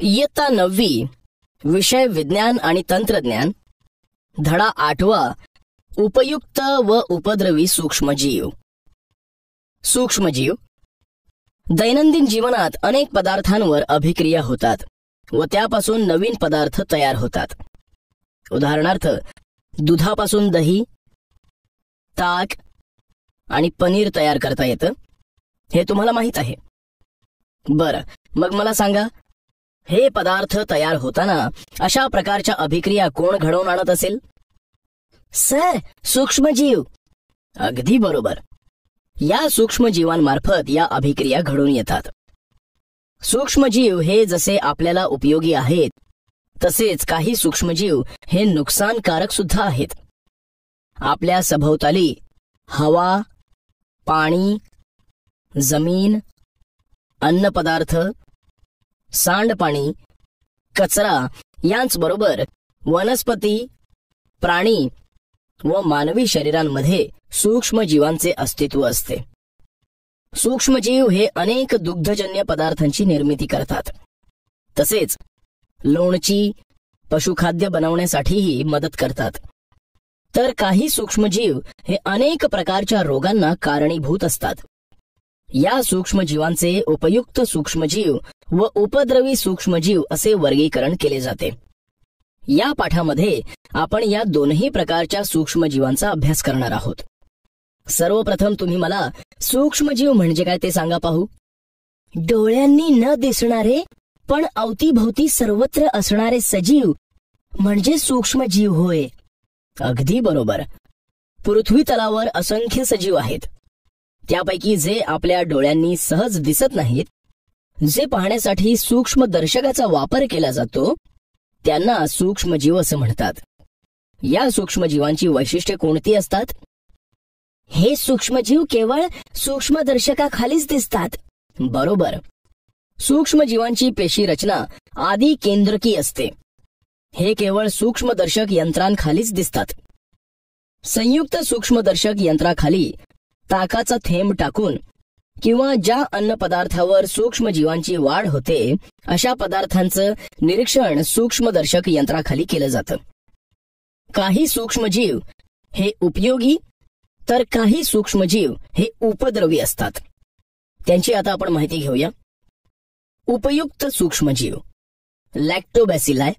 इयत्ता 9वी, विषय विज्ञान आणि तंत्रज्ञान, धडा 8वा, उपयुक्त व उपद्रवी सूक्ष्मजीव. सूक्ष्मजीव. दैनंदिन जीवनात अनेक पदार्थांवर अभिक्रिया होतात व त्यापासून नवीन पदार्थ तयार होतात. उदाहरणार्थ, दुधापासून दही, ताक आणि पनीर तयार करता येतं. हे तुम्हाला माहीत आहे. बरं, मग मला सांगा, हे पदार्थ तयार होताना अशा प्रकारच्या अभिक्रिया कोण घडवून आणत असेल? सर, सूक्ष्मजीव. अगदी बरोबर. या सूक्ष्मजीवांमार्फत या अभिक्रिया घडून येतात. सूक्ष्मजीव हे जसे आपल्याला उपयोगी आहेत, तसेच काही सूक्ष्मजीव हे नुकसानकारक सुद्धा आहेत. आपल्या सभोवताली हवा, पाणी, जमीन, अन्नपदार्थ, सांडपाणी, कचरा यांचबरोबर वनस्पती, प्राणी व मानवी शरीरांमध्ये सूक्ष्मजीवांचे अस्तित्व असते. सूक्ष्मजीव हे अनेक दुग्धजन्य पदार्थांची निर्मिती करतात. तसेच लोणची, पशुखाद्य बनवण्यासाठीही मदत करतात. तर काही सूक्ष्मजीव हे अनेक प्रकारच्या रोगांना कारणीभूत असतात. या सूक्ष्मजीवांचे उपयुक्त सूक्ष्मजीव व उपद्रवी सूक्ष्मजीव असे वर्गीकरण केले जाते. या पाठामध्ये आपण या दोन्ही प्रकारच्या सूक्ष्मजीवांचा अभ्यास करणार आहोत. सर्वप्रथम तुम्ही मला सूक्ष्मजीव म्हणजे काय ते सांगा पाहू. डोळ्यांनी न दिसणारे पण अवतीभोवती सर्वत्र असणारे सजीव म्हणजे सूक्ष्मजीव होय. अगदी बरोबर. पृथ्वी तलावर असंख्य सजीव आहेत. त्यापैकी जे आपल्या डोळ्यांनी सहज दिसत नाहीत, जे पाहण्यासाठी सूक्ष्मदर्शकाचा वापर केला जातो, त्यांना सूक्ष्मजीव असं म्हणतात. या सूक्ष्मजीवांची वैशिष्ट्ये कोणती असतात? हे सूक्ष्मजीव केवळ सूक्ष्मदर्शकाखालीच दिसतात. बरोबर. सूक्ष्मजीवांची पेशी रचना आधी केंद्रकी असते. हे केवळ सूक्ष्मदर्शक यंत्रांखालीच दिसतात. संयुक्त सूक्ष्मदर्शक यंत्राखाली ताकाचा थेंब टाकून किंवा ज्या अन्नपदार्थावर सूक्ष्मजीवांची वाढ होते, अशा पदार्थांचं निरीक्षण सूक्ष्मदर्शक यंत्राखाली केलं जातं. काही सूक्ष्मजीव हे उपयोगी तर काही सूक्ष्मजीव हे उपद्रवी असतात. त्यांची आता आपण माहिती घेऊया. उपयुक्त सूक्ष्मजीव. लॅक्टोबॅसिलाई.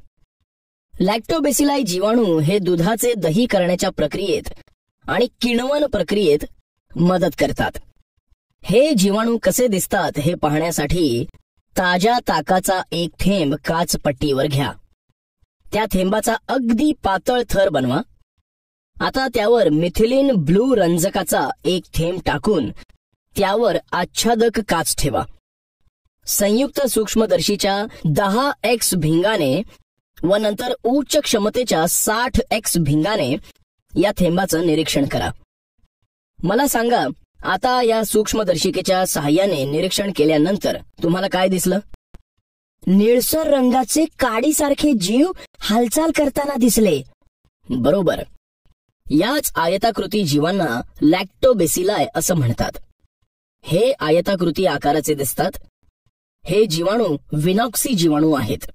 लॅक्टोबॅसिलाई जीवाणू हे दुधाचे दही करण्याच्या प्रक्रियेत आणि किण्वन प्रक्रियेत मदत करतात. हे जीवाणू कसे दिसतात हे पाहण्यासाठी ताज्या ताकाचा एक थेंब काचपट्टीवर घ्या. त्या थेंबाचा अगदी पातळ थर बनवा. आता त्यावर मिथिलीन ब्लू रंजकाचा एक थेंब टाकून त्यावर आच्छादक काच ठेवा. संयुक्त सूक्ष्मदर्शीच्या 10x भिंगाने व नंतर उच्च क्षमतेच्या 60x भिंगाने या थेंबाचं निरीक्षण करा. मला सांगा, आता या सूक्ष्मदर्शिकेच्या सहाय्याने निरीक्षण केल्यानंतर तुम्हाला काय दिसलं? निळसर रंगाचे काडीसारखे जीव हालचाल करताना दिसले. बरोबर. याच आयताकृती जीवांना लॅक्टोबॅसिलाई असं म्हणतात. हे आयताकृती आकाराचे दिसतात. हे जीवाणू विनॉक्सी जीवाणू आहेत.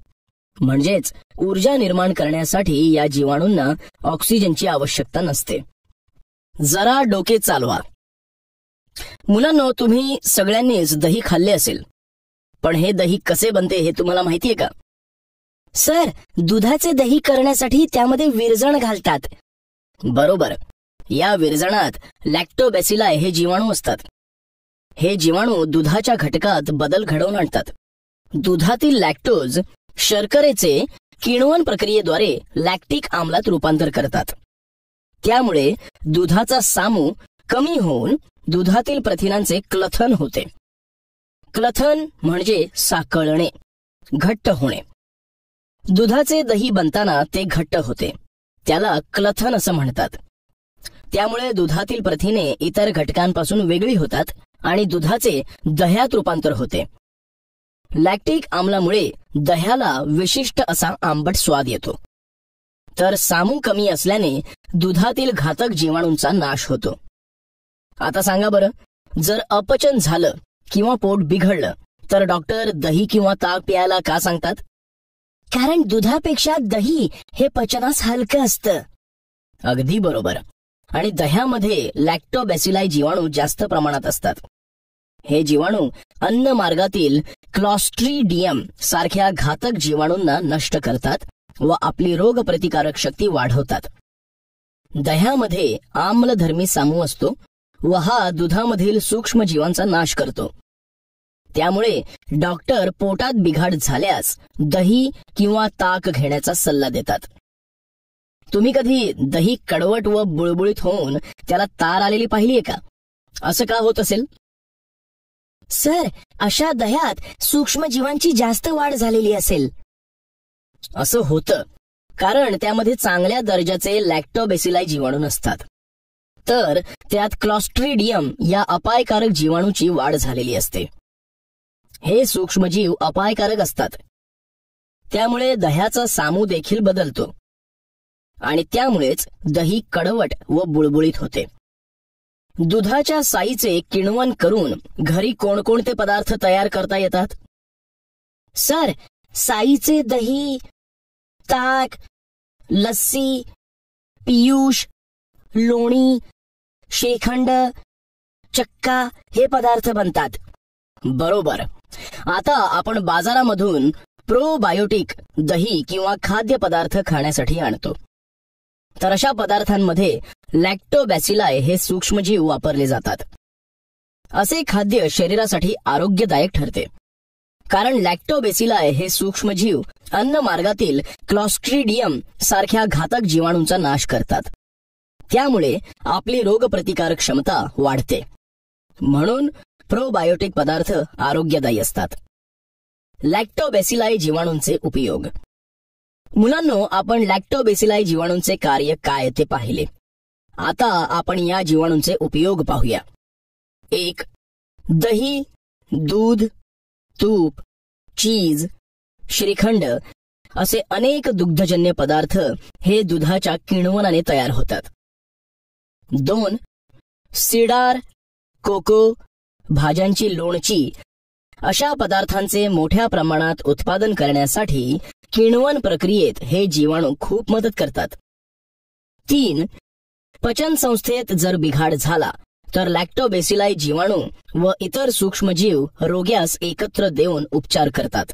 म्हणजेच ऊर्जा निर्माण करण्यासाठी या जीवाणूंना ऑक्सिजनची आवश्यकता नसते. जरा डोके चालवा. मुलांनो, तुम्ही सगळ्यांनीच दही खाल्ले असेल, पण हे दही कसे बनते हे तुम्हाला माहितीये का? सर, दुधाचे दही करण्यासाठी त्यामध्ये विरजण घालतात. बरोबर. या विरजणात लॅक्टोबॅसिलाई हे जीवाणू असतात. हे जीवाणू दुधाच्या घटकात बदल घडवून आणतात. दुधातील लॅक्टोज शर्करेचे किण्वन प्रक्रियेद्वारे लॅक्टिक आम्लात रूपांतर करतात. त्यामुळे दुधाचा सामू कमी होऊन दुधातील प्रथिनांचे क्लथन होते. क्लथन म्हणजे साकळणे, घट्ट होणे. दुधाचे दही बनताना ते घट्ट होते. त्याला क्लथन असं म्हणतात. त्यामुळे दुधातील प्रथिने इतर घटकांपासून वेगळी होतात आणि दुधाचे दह्यात रूपांतर होते. लॅक्टिक आम्लामुळे दह्याला विशिष्ट असा आंबट स्वाद येतो. तर सामू कमी असल्याने दुधातील घातक जीवाणूंचा नाश होतो. आता सांगा बरं, जर अपचन झालं किंवा पोट बिघडलं तर डॉक्टर दही किंवा ताक प्यायला का सांगतात? कारण दुधापेक्षा दही हे पचनास हलकं असतं. अगदी बरोबर. आणि दह्यामध्ये लॅक्टोबॅसिलाई जीवाणू जास्त प्रमाणात असतात. हे जीवाणू अन्न मार्गातील क्लॉस्ट्रीडियम सारख्या घातक जीवाणूंना नष्ट करतात व आपली रोगप्रतिकारक शक्ती वाढवतात. दह्यामध्ये आम्लधर्मी सामू असतो व हा दुधामधील सूक्ष्म जीवांचा नाश करतो. त्यामुळे डॉक्टर पोटात बिघाड झाल्यास दही किंवा ताक घेण्याचा सल्ला देतात. तुम्ही कधी दही कडवट व बुळबुळीत होऊन त्याला तार आलेली पाहिलीये का? असं का होत असेल? सर, अशा दह्यात सूक्ष्म जीवांची जास्त वाढ झालेली असेल. असं होतं कारण त्यामध्ये चांगल्या दर्जाचे लॅक्टोबॅसिलाई जीवाणू नसतात, तर त्यात क्लॉस्ट्रीडियम या अपायकारक जीवाणूची वाढ झालेली असते. हे सूक्ष्मजीव अपायकारक असतात. त्यामुळे दह्याचा सामू देखील बदलतो आणि त्यामुळेच दही कडवट व बुळबुळीत होते. दुधाच्या साईचे किण्वन करून घरी कोणकोणते पदार्थ तयार करता येतात? सर, साईचे दही, ताक, लस्सी, पियूष, लोणी, श्रीखंड, चक्का हे पदार्थ बनतात. बरोबर. आता आपण बाजारामधून प्रोबायोटिक दही किंवा खाद्यपदार्थ खाण्यासाठी आणतो. तर अशा पदार्थांमध्ये लॅक्टोबॅसिलाई हे सूक्ष्मजीव वापरले जातात. असे खाद्य शरीरासाठी आरोग्यदायक ठरते कारण लॅक्टोबॅसिलाई हे सूक्ष्मजीव अन्न मार्गातील क्लॉस्ट्रीडियम सारख्या घातक जीवाणूंचा नाश करतात. त्यामुळे आपली रोगप्रतिकारक क्षमता वाढते. म्हणून प्रोबायोटिक पदार्थ आरोग्यदायी असतात. लॅक्टोबॅसिलाई जीवाणूंचे उपयोग. मुलांनो, आपण लॅक्टोबॅसिलाई जीवाणूंचे कार्य काय ते पाहिले. आता आपण या जीवाणूंचे उपयोग पाहूया. 1. दही, दूध, तूप, चीज, श्रीखंड असे अनेक दुग्धजन्य पदार्थ हे दुधाच्या किण्वनाने तयार होतात. 2. सिडार, कोको, भाज्यांची लोणची अशा पदार्थांचे मोठ्या प्रमाणात उत्पादन करण्यासाठी किण्वन प्रक्रियेत हे जीवाणू खूप मदत करतात. 3. पचन संस्थेत जर बिघाड झाला तर लॅक्टोबॅसिलाई जीवाणू व इतर सूक्ष्मजीव रोग्यास एकत्र देऊन उपचार करतात.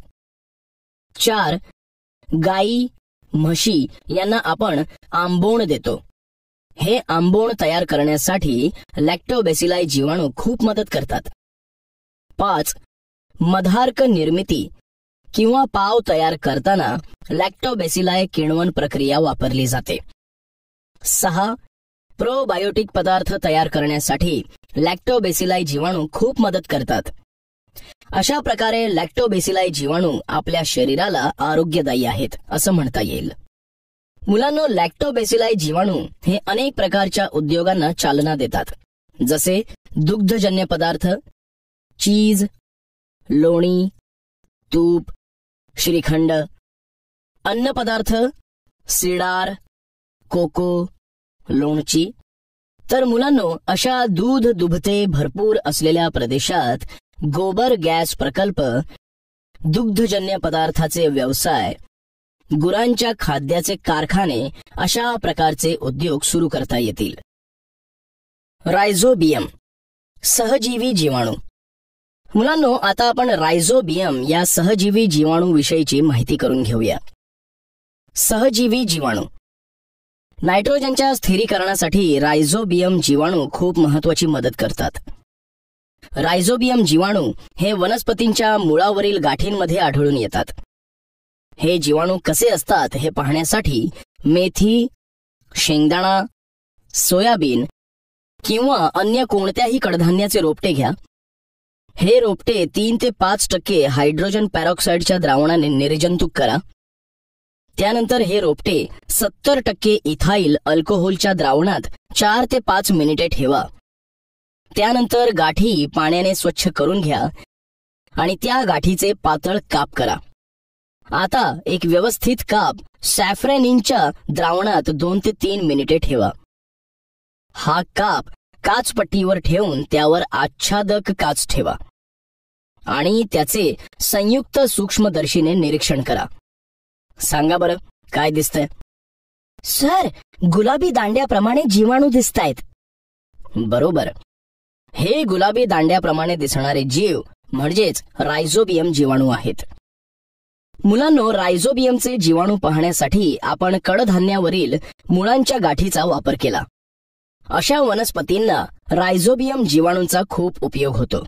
4. गाई, म्हशी यांना आपण आंबोण देतो. हे आंबोण तयार करण्यासाठी लॅक्टोबॅसिलाई जीवाणू खूप मदत करतात. 5. मधार्क निर्मिती किंवा पाव तयार करताना लॅक्टोबॅसिलाई किण्वन प्रक्रिया वापरली जाते. 6. प्रोबायोटिक पदार्थ तयार करण्यासाठी लॅक्टोबॅसिलाई जीवाणू खूप मदत करतात. अशा प्रकारे लॅक्टोबॅसिलाई जीवाणू आपल्या शरीराला आरोग्यदायी आहेत असं म्हणता येईल. मुलांनो, लॅक्टोबॅसिलाई जीवाणू हे अनेक प्रकारच्या उद्योगांना चालना देतात, जसे दुग्धजन्य पदार्थ, चीज, लोणी, तूप, श्रीखंड, अन्नपदार्थ, सिडार, कोको, लोणची. तर मुलांनो, अशा दूध दुभते भरपूर असलेल्या प्रदेशात गोबर गॅस प्रकल्प, दुग्धजन्य पदार्थाचे व्यवसाय, गुरांच्या खाद्याचे कारखाने अशा प्रकारचे उद्योग सुरू करता येतील. रायझोबियम, सहजीवी जीवाणू. मुलांनो, आता आपण रायझोबियम या सहजीवी जीवाणू विषयीची माहिती करून घेऊया. सहजीवी जीवाणू. नायट्रोजनच्या स्थिरीकरणासाठी रायझोबियम जीवाणू खूप महत्वाची मदत करतात. रायझोबियम जीवाणू हे वनस्पतींच्या मुळावरील गाठींमध्ये आढळून येतात. हे जीवाणू कसे असतात हे पाहण्यासाठी मेथी, शेंगदाणा, सोयाबीन किंवा अन्य कोणत्याही कडधान्याचे रोपटे घ्या. हे रोपटे 3 ते 5% हायड्रोजन पेरॉक्साईडच्या द्रावणाने निर्जंतुक करा. त्यानंतर हे रोपटे 70% इथाईल अल्कोहोलच्या द्रावणात 4 ते 5 मिनिटे ठेवा. त्यानंतर गाठी पाण्याने स्वच्छ करून घ्या आणि त्या गाठीचे पातळ काप करा. आता एक व्यवस्थित काप सॅफ्रॅनिनच्या द्रावणात 2 ते 3 मिनिटे ठेवा. हा काप काचपट्टीवर ठेवून त्यावर आच्छादक काच ठेवा आणि त्याचे संयुक्त सूक्ष्मदर्शीने निरीक्षण करा. सांगा बरं, काय दिसतंय? सर, गुलाबी दांड्याप्रमाणे जीवाणू दिसतायत. बरोबर. हे गुलाबी दांड्याप्रमाणे दिसणारे जीव म्हणजेच रायझोबियम जीवाणू आहेत. मुलांनो, रायझोबियमचे जीवाणू पाहण्यासाठी आपण कडधान्यावरील मुळांच्या गाठीचा वापर केला. अशा वनस्पतींना रायझोबियम जीवाणूंचा खूप उपयोग होतो.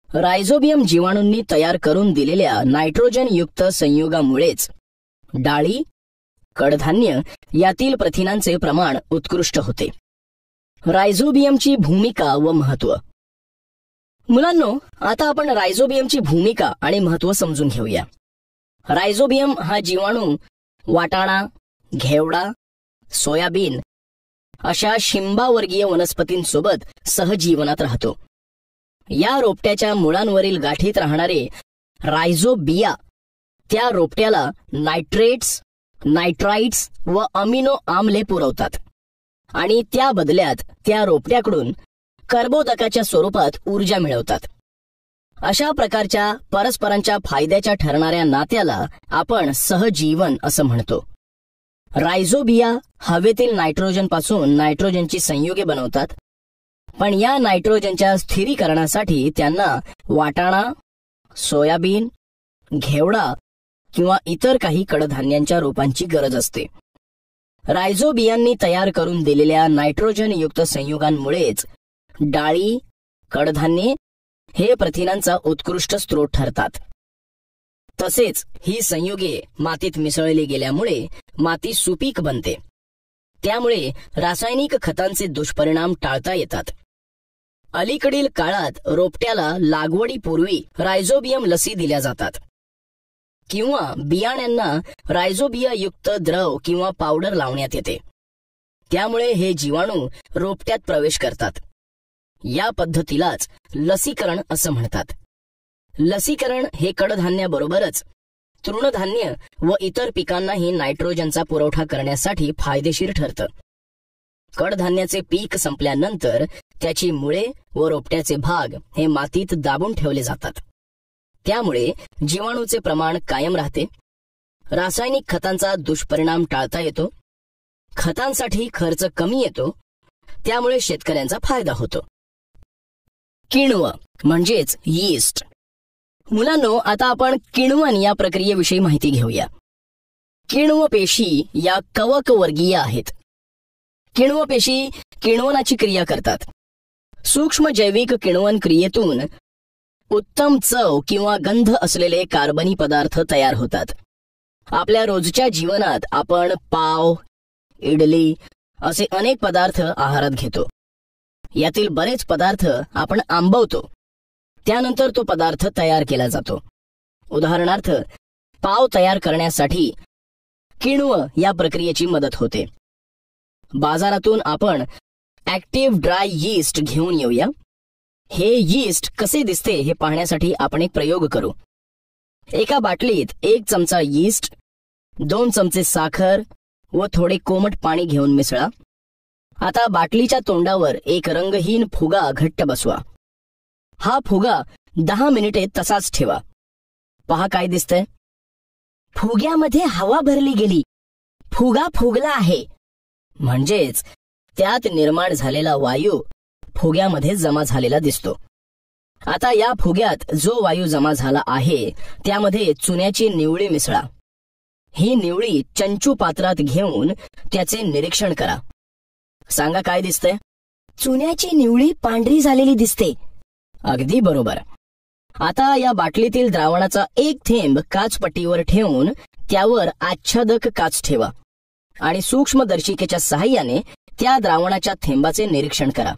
रायझोबियम जीवाणूंनी तयार करून दिलेल्या नायट्रोजनयुक्त संयुगामुळेच डाळी, कडधान्य यातील प्रथिनांचे प्रमाण उत्कृष्ट होते. रायझोबियमची भूमिका व महत्त्व. मुलांनो, आता आपण रायझोबियमची भूमिका आणि महत्त्व समजून घेऊया. रायझोबियम हा जीवाणू वाटाणा, घेवडा, सोयाबीन अशा शिंबावर्गीय वनस्पतींसोबत सहजीवनात राहतो. या रोपट्याच्या मुळांवरील गाठीत राहणारे रायझोबिया त्या रोपट्याला नायट्रेट्स, नायट्राइट्स व अमिनो आम्ले पुरवतात आणि त्या बदल्यात त्या रोपट्याकडून कर्बोदकाच्या स्वरूपात ऊर्जा मिळवतात. अशा प्रकारच्या परस्परांच्या फायद्याच्या ठरणाऱ्या नात्याला आपण सहजीवन असं म्हणतो. रायझोबिया हवेतील नायट्रोजनपासून नायट्रोजनची संयुगे बनवतात, पण या नायट्रोजनच्या स्थिरीकरणासाठी त्यांना वाटाणा, सोयाबीन, घेवडा किंवा इतर काही कडधान्यांच्या रोपांची गरज असते. रायझोबियांनी तयार करून दिलेल्या नायट्रोजनयुक्त संयुगांमुळेच डाळी, कडधान्ये हे प्रथिनांचा उत्कृष्ट स्रोत ठरतात. तसेच ही संयुगे मातीत मिसळली गेल्यामुळे माती सुपीक बनते. त्यामुळे रासायनिक खतांचे दुष्परिणाम टाळता येतात. अलीकडील काळात रोपट्याला लागवडीपूर्वी रायझोबियम लसी दिल्या जातात किंवा बियाण्यांना रायझोबियायुक्त द्रव किंवा पावडर लावण्यात येते. त्यामुळे हे जीवाणू रोपट्यात प्रवेश करतात. या पद्धतीलाच लसीकरण असं म्हणतात. लसीकरण हे कडधान्याबरोबरच तृणधान्य व इतर पिकांनाही नायट्रोजनचा पुरवठा करण्यासाठी फायदेशीर ठरतं. कडधान्याचे पीक संपल्यानंतर त्याची मुळे व रोपट्याचे भाग हे मातीत दाबून ठेवले जातात. त्यामुळे जीवाणूचे प्रमाण कायम राहते. रासायनिक खतांचा दुष्परिणाम टाळता येतो. खतांसाठी खर्च कमी येतो. त्यामुळे शेतकऱ्यांचा फायदा होतो. किण्व म्हणजेच यीस्ट. मुलांनो, आता आपण किण्वन या प्रक्रियेविषयी माहिती घेऊया. किण्व पेशी या कवकवर्गीय आहेत. किण्व पेशी किण्वनाची क्रिया करतात. सूक्ष्म जैविक किण्वन क्रियेतून उत्तम चव किंवा गंध असलेले कार्बनी पदार्थ तयार होतात. आपल्या रोजच्या जीवनात आपण पाव, इडली असे अनेक पदार्थ आहारात घेतो. यातील बरेच पदार्थ आपण आंबवतो. त्यानंतर तो पदार्थ तयार केला जातो. उदाहरणार्थ, पाव तयार करण्यासाठी किण्व या प्रक्रियेची मदत होते. बाजारातून आपण ऍक्टिव्ह ड्राय यीस्ट घेऊन येऊया. हे यीस्ट कसे दिसते हे पाहण्यासाठी आपण एक प्रयोग करू. एका बाटलीत 1 चमचा यीस्ट, 2 चमचे साखर व थोडे कोमट पाणी घेऊन मिसळा. आता बाटलीच्या तोंडावर एक रंगहीन फुगा घट्ट बसवा. हा फुगा 10 मिनिटे तसाच ठेवा. पहा काय दिसतंय. फुग्यामध्ये हवा भरली गेली. फुगा फुगला आहे. म्हणजेच त्यात निर्माण झालेला वायू फुग्यामध्ये जमा झालेला दिसतो. आता या फुग्यात जो वायू जमा झाला आहे त्यामध्ये चुन्याची निवळी मिसळा. ही निवळी चंचू पात्रात घेऊन त्याचे निरीक्षण करा. सांगा काय दिसतंय. चुन्याची निवळी पांढरी झालेली दिसते. अगदी बरोबर. आता या बाटलीतील द्रावणाचा एक थेंब काचपट्टीवर ठेवून त्यावर आच्छादक काच ठेवा आणि सूक्ष्मदर्शिकेच्या सहाय्याने त्या द्रावणाच्या थेंबाचे निरीक्षण करा.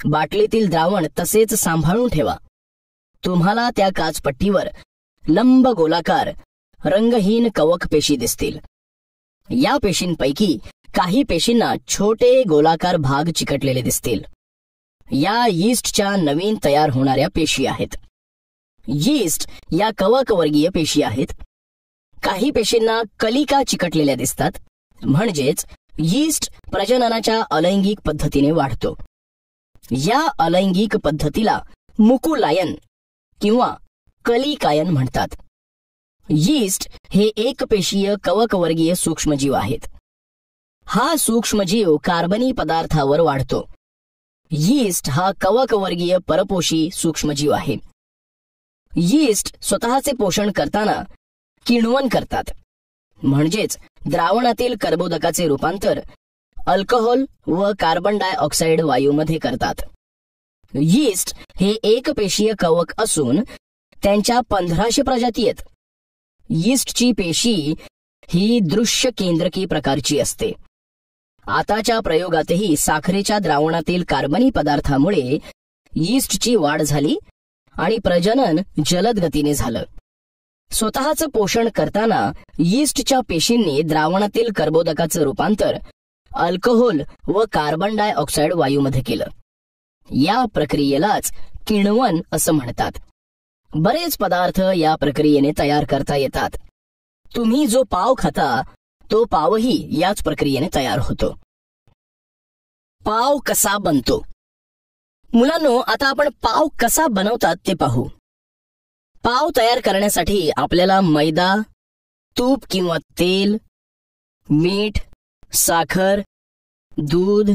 बाटलीतील द्रावण तसेच सांभाळून ठेवा. तुम्हाला त्या काचपट्टीवर लंब गोलाकार रंगहीन कवक पेशी दिसतील. या पेशींपैकी काही पेशींना छोटे गोलाकार भाग चिकटलेले दिसतील. या यीस्टच्या नवीन तयार होणाऱ्या पेशी आहेत. यीस्ट या कवकवर्गीय पेशी आहेत. काही पेशींना कलिका चिकटलेल्या दिसतात. म्हणजेच यीस्ट प्रजननाच्या अलैंगिक पद्धतीने वाढतो. या अलैंगिक पद्धतीला मुकुलायन किंवा कलिकायन म्हणतात. यीस्ट हे एकपेशीय कवकवर्गीय सूक्ष्मजीव आहेत. हा सूक्ष्मजीव कार्बनी पदार्थावर वाढतो. यीस्ट हा कवकवर्गीय परपोषी सूक्ष्मजीव आहे. यीस्ट स्वतःचे पोषण करताना किण्वन करतात, म्हणजेच द्रावणातील कर्बोदकाचे रूपांतर अल्कोहोल व कार्बन डायऑक्साईड वायूमध्ये करतात. यीस्ट हे एकपेशीय कवक असून त्यांच्या 1500 प्रजाती आहेत. यीस्टची पेशी ही दृश्य केंद्रकी प्रकारची असते. आताच्या प्रयोगातही साखरेच्या द्रावणातील कार्बनी पदार्थामुळे यीस्टची वाढ झाली आणि प्रजनन जलद गतीने झालं. स्वतःचं पोषण करताना यीस्टच्या पेशींनी द्रावणातील कर्बोदकाचं रूपांतर अल्कोहोल व कार्बन डायऑक्साईड वायूमध्ये केलं. या प्रक्रियेलाच किण्वन असं म्हणतात. बरेच पदार्थ या प्रक्रियेने तयार करता येतात. तुम्ही जो पाव खाता तो पावही याच प्रक्रियेने तयार होतो. पाव कसा बनतो? मुलांनो, आता आपण पाव कसा बनवतात ते पाहू. पाव तयार करण्यासाठी आपल्याला मैदा, तूप किंवा तेल, मीठ, साखर, दूध,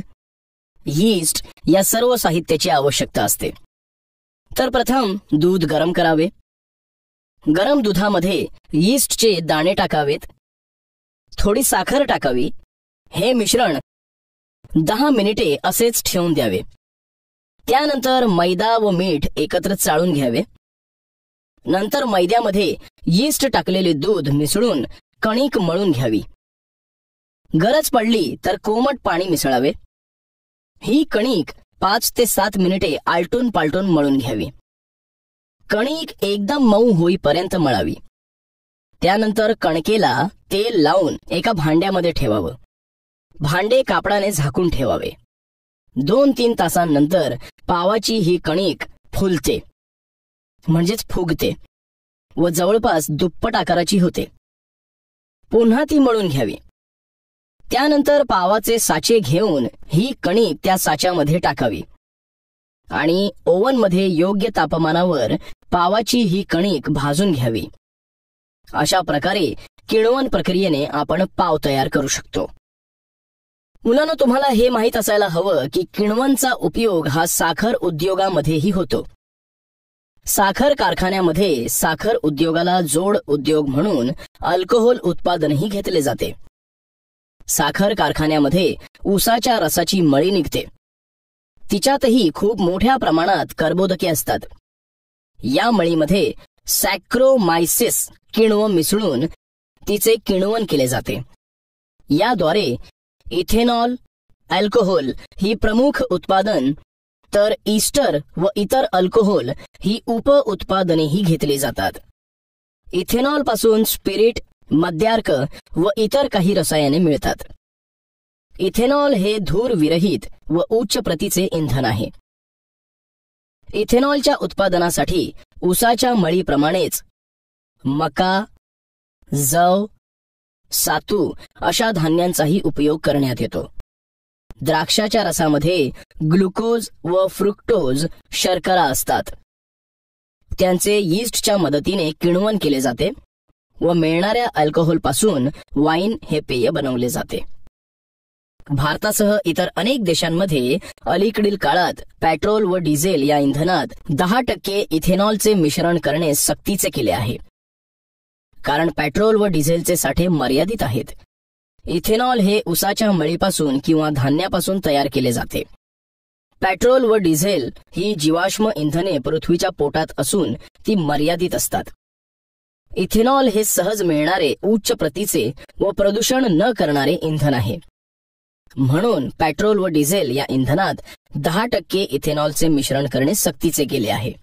यीस्ट या सर्व साहित्याची आवश्यकता असते. तर प्रथम दूध गरम करावे. गरम दुधामध्ये यीस्टचे दाणे टाकावेत. थोडी साखर टाकावी. हे मिश्रण 10 मिनिटे असेच ठेवून द्यावे. त्यानंतर मैदा व मीठ एकत्र चाळून घ्यावे. नंतर मैद्यामध्ये यीस्ट टाकलेले दूध मिसळून कणिक मळून घ्यावी. गरज पडली तर कोमट पाणी मिसळावे. ही कणिक 5 ते 7 मिनिटे आलटून पालटून मळून घ्यावी. कणिक एकदम मऊ होईपर्यंत मळावी. त्यानंतर कणकेला तेल लावून एका भांड्यामध्ये ठेवावं. भांडे कापडाने झाकून ठेवावे. 2-3 तासांनंतर पावाची ही कणिक फुलते, म्हणजेच फुगते व जवळपास दुप्पट आकाराची होते. पुन्हा ती मळून घ्यावी. त्यानंतर पावाचे साचे घेऊन ही कणिक त्या साच्यामध्ये टाकावी आणि ओव्हनमध्ये योग्य तापमानावर पावाची ही कणिक भाजून घ्यावी. अशा प्रकारे किण्वन प्रक्रियेने आपण पाव तयार करू शकतो. मुलांनो, तुम्हाला हे माहीत असायला हवं की किण्वनचा उपयोग हा साखर उद्योगामध्येही होतो. साखर कारखान्यामध्ये साखर उद्योगाला जोड उद्योग म्हणून अल्कोहोल उत्पादनही घेतले जाते. साखर कारखान्यामध्ये ऊसाच्या रसाची मळी निघते. तिच्यातही खूप मोठ्या प्रमाणात कर्बोदके असतात. या मळीमध्ये सॅक्रोमायसिस किण्व मिसळून तिचे किण्वन केले जाते. याद्वारे इथेनॉल, अल्कोहोल ही प्रमुख उत्पादन, तर ईस्टर व इतर अल्कोहोल ही उप उत्पादनेही घेतली जातात. इथेनॉल पासून स्पिरिट, मद्यार्क व इतर काही रसायने मिळतात. इथेनॉल हे धूर विरहित व उच्च प्रतीचे इंधन आहे. इथेनॉलच्या उत्पादनासाठी ऊसाच्या मळीप्रमाणेच मका, जव, सातू अशा धान्यांचाही उपयोग करण्यात येतो. द्राक्षाच्या रसामध्ये ग्लुकोज व फ्रुक्टोज शर्करा असतात. त्यांचे यीस्टच्या मदतीने किण्वन केले जाते व मिळणाऱ्या अल्कोहोलपासून वाईन हे पेय बनवले जाते. भारतासह इतर अनेक देशांमध्ये अलीकडील काळात पेट्रोल व डिझेल या इंधनात 10% इथेनॉलचे मिश्रण करणे सक्तीचे केले आहे. कारण पेट्रोल व डिझेलचे साठे मर्यादित आहेत. इथेनॉल हे ऊसाच्या मळीपासून किंवा धान्यापासून तयार केले जाते. पेट्रोल व डिझेल ही जीवाश्म इंधने पृथ्वीच्या पोटात असून ती मर्यादित असतात. इथेनॉल हे सहज मिळणारे उच्च प्रतीचे व प्रदूषण न करणारे इंधन आहे. म्हणून पेट्रोल व डिझेल या इंधनात 10% इथेनॉलचे मिश्रण करणे सक्तीचे केले आहे.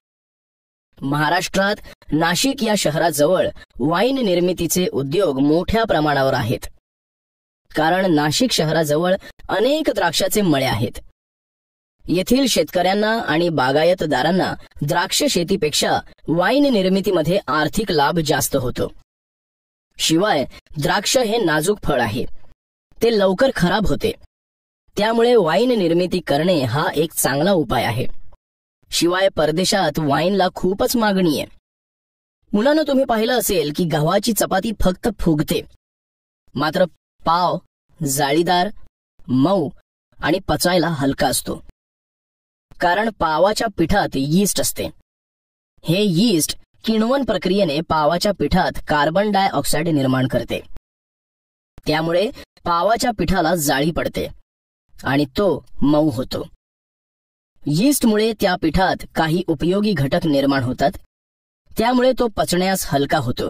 महाराष्ट्रात नाशिक या शहराजवळ वाईन निर्मितीचे उद्योग मोठ्या प्रमाणावर आहेत. कारण नाशिक शहराजवळ अनेक द्राक्षाचे मळे आहेत. येथील शेतकऱ्यांना आणि बागायतदारांना द्राक्ष शेतीपेक्षा वाईन निर्मितीमध्ये आर्थिक लाभ जास्त होतो. शिवाय द्राक्ष हे नाजूक फळ आहे. ते लवकर खराब होते. त्यामुळे वाईन निर्मिती करणे हा एक चांगला उपाय आहे. शिवाय परदेशात वाईनला खूपच मागणी आहे. मुलांना तुम्ही पाहिलं असेल की गव्हाची चपाती फक्त फुगते, मात्र पाव जाळीदार, मऊ आणि पचायला हलका असतो, कारण पावाच्या पिठात यीस्ट असते. हे यीस्ट किण्वन प्रक्रियेने पावाच्या पिठात कार्बन डायऑक्साईड निर्माण करते. त्यामुळे पावाच्या पिठाला जाळी पडते आणि तो मऊ होतो. यीस्टमुळे त्या पिठात काही उपयोगी घटक निर्माण होतात, त्यामुळे तो पचण्यास हलका होतो.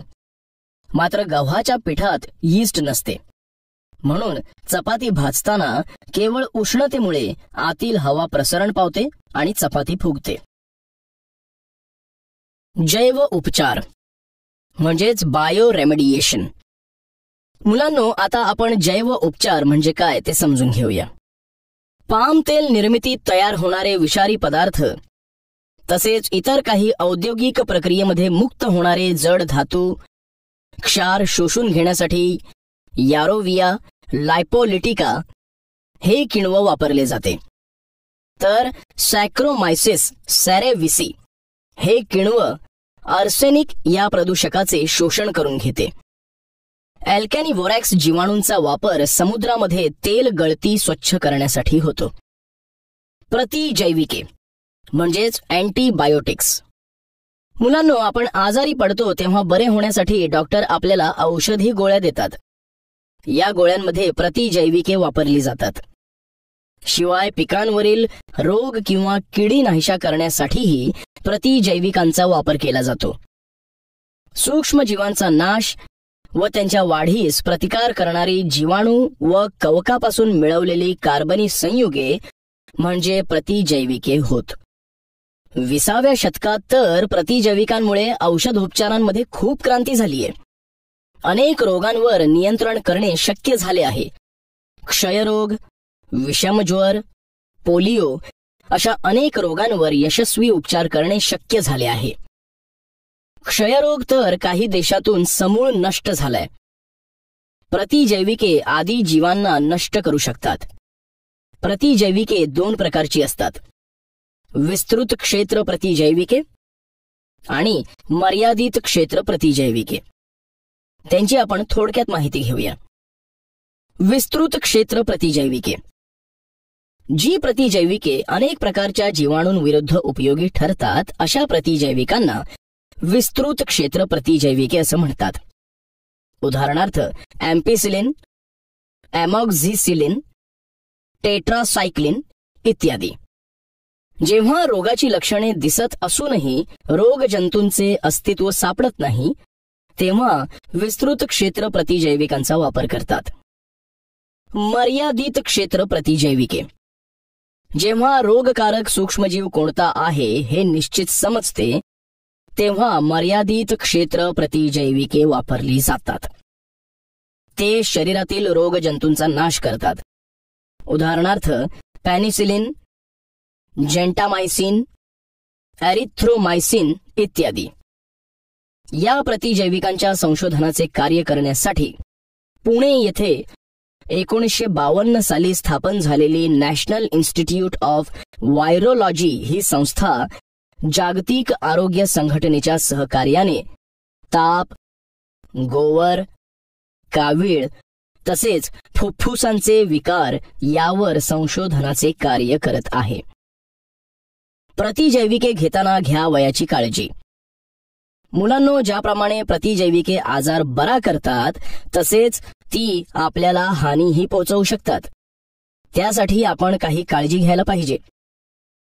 मात्र गव्हाच्या पिठात यीस्ट नसते, म्हणून चपाती भाजताना केवळ उष्णतेमुळे आतील हवा प्रसरण पावते आणि चपाती फुगते. जैव उपचार म्हणजेच बायो रेमेडिएशन. मुलांनो, आता आपण जैव उपचार म्हणजे काय ते समजून घेऊया. पाम तेल निर्मितीत तयार होणारे विषारी पदार्थ तसेच इतर काही औद्योगिक प्रक्रियेमध्ये मुक्त होणारे जड धातू क्षार शोषून घेण्यासाठी यारोविया लायपोलिटिका हे किण्व वापरले जाते. तर सॅक्रोमायसिस सॅरेविसी हे किण्व आर्सेनिक या प्रदूषकाचे शोषण करून घेते. अल्कॅनिवोरॅक्स जीवाणूंचा वापर समुद्रामध्ये तेल गळती स्वच्छ करण्यासाठी होतो. प्रतिजैविके म्हणजेच अँटीबायोटिक्स. मुलांनो, आपण आजारी पडतो तेव्हा बरे होण्यासाठी डॉक्टर आपल्याला औषधी गोळ्या देतात. या गोळ्यांमध्ये प्रतिजैविके वापरली जातात. शिवाय पिकांवरील रोग किंवा किडी नाहीशा करण्यासाठीही प्रतिजैविकांचा वापर केला जातो. सूक्ष्मजीवांचा नाश व त्यांच्या वाढीस प्रतिकार करणारी जीवाणू व कवकापासून मिळवलेली कार्बनी संयुगे म्हणजे प्रतिजैविके होत. 20व्या शतकात तर प्रतिजैविकांमुळे औषधोपचारांमध्ये खूप क्रांती झालीय. अनेक रोगांवर नियंत्रण करणे शक्य झाले आहे. क्षयरोग, विषमज्वर, पोलिओ अशा अनेक रोगांवर यशस्वी उपचार करणे शक्य झाले आहे. क्षयरोग तर काही देशातून समूळ नष्ट झालाय. प्रतिजैविके आदी जीवांना नष्ट करू शकतात. प्रतिजैविके 2 प्रकारची असतात: विस्तृत क्षेत्र प्रतिजैविके आणि मर्यादित क्षेत्र प्रतिजैविके. त्यांची आपण थोडक्यात माहिती घेऊया. विस्तृत क्षेत्र प्रतिजैविके. जी प्रतिजैविके अनेक प्रकारच्या जीवाणूंविरुद्ध उपयोगी ठरतात अशा प्रतिजैविकांना विस्तृत क्षेत्र प्रतिजैविके असं म्हणतात. उदाहरणार्थ अँपिसिलिन, अमॉक्झिसिलिन, टेट्रासायक्लिन इत्यादी. जेव्हा रोगाची लक्षणे दिसत असूनही रोगजंतूंचे अस्तित्व सापडत नाही, तेव्हा विस्तृत क्षेत्र प्रतिजैविकांचा वापर करतात. मर्यादित क्षेत्र प्रतिजैविके. जेव्हा रोगकारक सूक्ष्मजीव कोणता आहे हे निश्चित समजते, तेव्हा मर्यादित क्षेत्र प्रतिजैविके वापरली जातात. ते शरीरातील रोगजंतूंचा नाश करतात. उदाहरणार्थ पॅनिसिलिन, जेंटामायसिन, एरिथ्रोमायसिन इत्यादी. या प्रतिजैविकांच्या संशोधनाचे कार्य करण्यासाठी पुणे येथे 1952 साली स्थापन झालेली नॅशनल इन्स्टिट्यूट ऑफ व्हायरोलॉजी ही संस्था जागतिक आरोग्य संघटनेच्या सहकार्याने ताप, गोवर, कावीळ तसेच फुफ्फुसांचे विकार यावर संशोधनाचे कार्य करत आहे. प्रतिजैविके घेताना घ्या वयाची काळजी. मुलांनो, ज्याप्रमाणे प्रतिजैविके आजार बरा करतात, तसेच ती आपल्याला हानीही पोहोचवू शकतात. त्यासाठी आपण काही काळजी घ्यायला पाहिजे.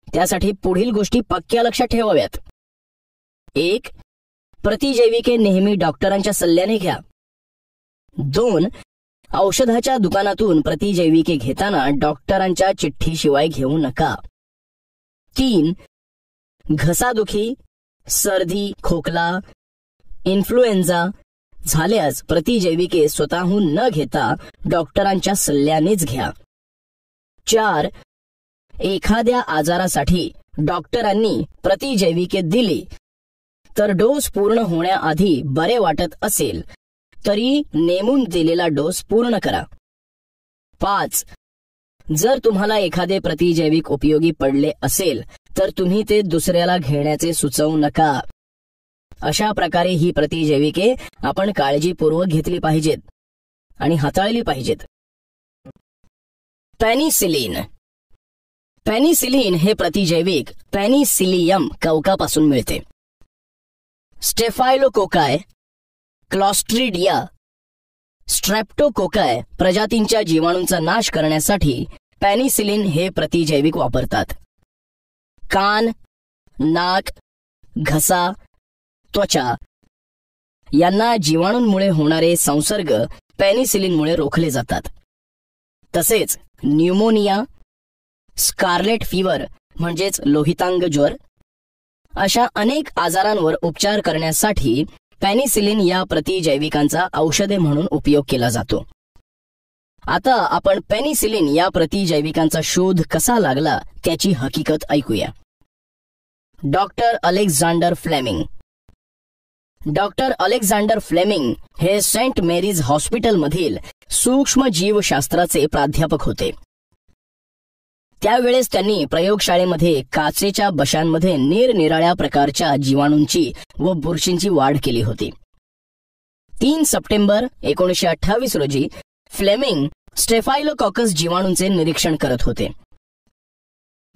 त्यासाठी पुढील गोष्टी पक्क्या लक्षात ठेवाव्यात. 1. प्रतिजैविके नेहमी डॉक्टरांच्या सल्ल्याने घ्या. 2. औषधाच्या दुकानातून प्रतिजैविके घेताना डॉक्टरांच्या चिठ्ठीशिवाय घेऊ नका. 3. घसादुखी, सर्दी, खोकला, इन्फ्लुएन्झा झाल्यास प्रतिजैविके स्वतःहून न घेता डॉक्टरांच्या सल्ल्यानेच घ्या. 4. एखाद्या आजारासाठी डॉक्टरांनी प्रतिजैविके दिली तर डोस पूर्ण होण्याआधी बरे वाटत असेल तरी नेमून दिलेला डोस पूर्ण करा. 5. जर तुम्हाला एखादे प्रतिजैविक उपयोगी पडले असेल तर तुम्ही ते दुसऱ्याला घेण्याचे सुचवू नका. अशा प्रकारे ही प्रतिजैविके आपण काळजीपूर्वक घेतली पाहिजेत आणि हाताळली पाहिजेत. पेनिसिलिन. पेनिसिलिन हे प्रतिजैविक पेनिसिलियम कवकापासून मिळते. स्टेफायलोकोकाय, क्लॉस्ट्रिडिया, स्ट्रेप्टोकोकाय प्रजातींच्या जीवाणूंचा नाश करण्यासाठी पेनिसिलिन हे प्रतिजैविक वापरतात. कान, नाक, घसा, त्वचा यांना जीवाणूंमुळे होणारे संसर्ग पेनिसिलिनमुळे रोखले जातात. तसेच न्यूमोनिया, स्कारलेट फीवर म्हणजेच लोहितांग ज्वर अशा अनेक आजारांवर उपचार करण्यासाठी पेनिसिलिन या प्रतिजैविकांचा औषधे म्हणून उपयोग केला जातो. आता आपण पेनिसिलिन या प्रतिजैविकांचा शोध कसा लागला त्याची हकीकत ऐकूया. Doctor Alexander Fleming. Doctor Alexander Fleming हे सेंट मेरीज हॉस्पिटलमधील सूक्ष्मजीवशास्त्राचे प्राध्यापक होते. त्यावेळेस त्यांनी प्रयोगशाळेमध्ये काचेच्या बशांमध्ये निरनिराळ्या प्रकारच्या जीवाणूंची व बुरशींची वाढ केली होती. 3 सप्टेंबर 1928 रोजी फ्लेमिंग स्टेफायलोकॉकस जीवाणूंचे निरीक्षण करत होते.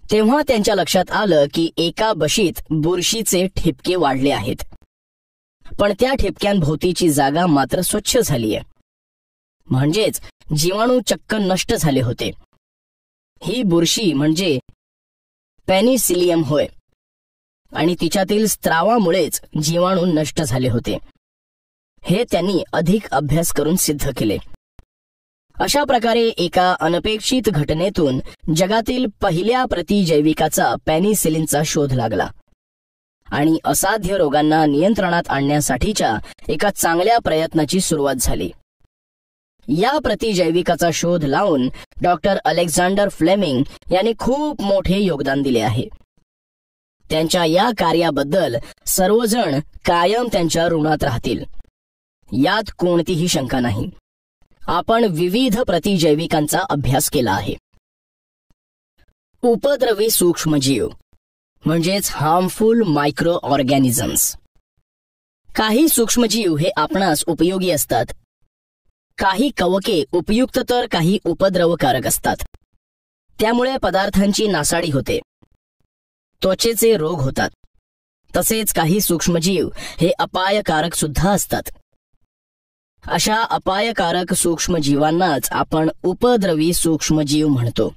तेव्हा त्यांच्या लक्षात आलं की एका बशीत बुरशीचे ठिपके वाढले आहेत, पण त्या ठिपक्यांभोवतीची जागा मात्र स्वच्छ झालीय. म्हणजेच जीवाणू चक्क नष्ट झाले होते. ही बुरशी म्हणजे पेनिसिलियम होय, आणि तिच्यातील स्त्रावामुळेच जीवाणू नष्ट झाले होते. हे त्यांनी अधिक अभ्यास करून सिद्ध केले. अशा प्रकारे एका अनपेक्षित घटनेतून जगातील पहिल्या प्रतिजैविकाचा पेनिसिलिनचा शोध लागला आणि असाध्य रोगांना नियंत्रणात आणण्यासाठीच्या एका चांगल्या प्रयत्नाची सुरुवात झाली. या प्रतिजैविकाचा शोध लावून डॉक्टर अलेक्झांडर फ्लेमिंग यांनी खूप मोठे योगदान दिले आहे. त्यांच्या या कार्याबद्दल सर्वजण कायम त्यांच्या ऋणात राहतील, यात कोणतीही शंका नाही. आपण विविध प्रतिजैविकांचा अभ्यास केला आहे. उपद्रवी सूक्ष्मजीव म्हणजेच हार्मफुल मायक्रो ऑर्गॅनिझम्स. काही सूक्ष्मजीव हे आपणास उपयोगी असतात. काही कवके उपयुक्त तर काही उपद्रवकारक असतात. त्यामुळे पदार्थांची नासाडी होते, त्वचेचे रोग होतात. तसेच काही सूक्ष्मजीव हे अपायकारक सुद्धा असतात. अशा अपायकारक सूक्ष्मजीवांनाच आपण उपद्रवी सूक्ष्मजीव म्हणतो.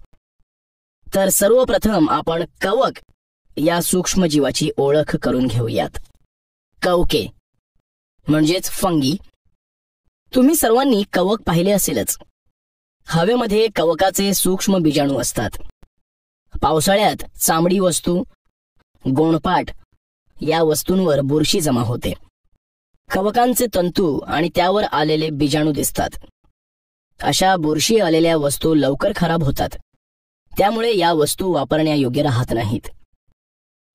तर सर्वप्रथम आपण कवक या सूक्ष्मजीवाची ओळख करून घेऊयात. कवके म्हणजेच फंगी. तुम्ही सर्वांनी कवक पाहिले असेलच. हवेमध्ये कवकाचे सूक्ष्म बीजाणू असतात. पावसाळ्यात चामडी वस्तू, गोणपाट या वस्तूंवर बुरशी जमा होते. कवकांचे तंतू आणि त्यावर आलेले बीजाणू दिसतात. अशा बुरशी आलेल्या वस्तू लवकर खराब होतात. त्यामुळे या वस्तू वापरण्यायोग्य राहत नाहीत.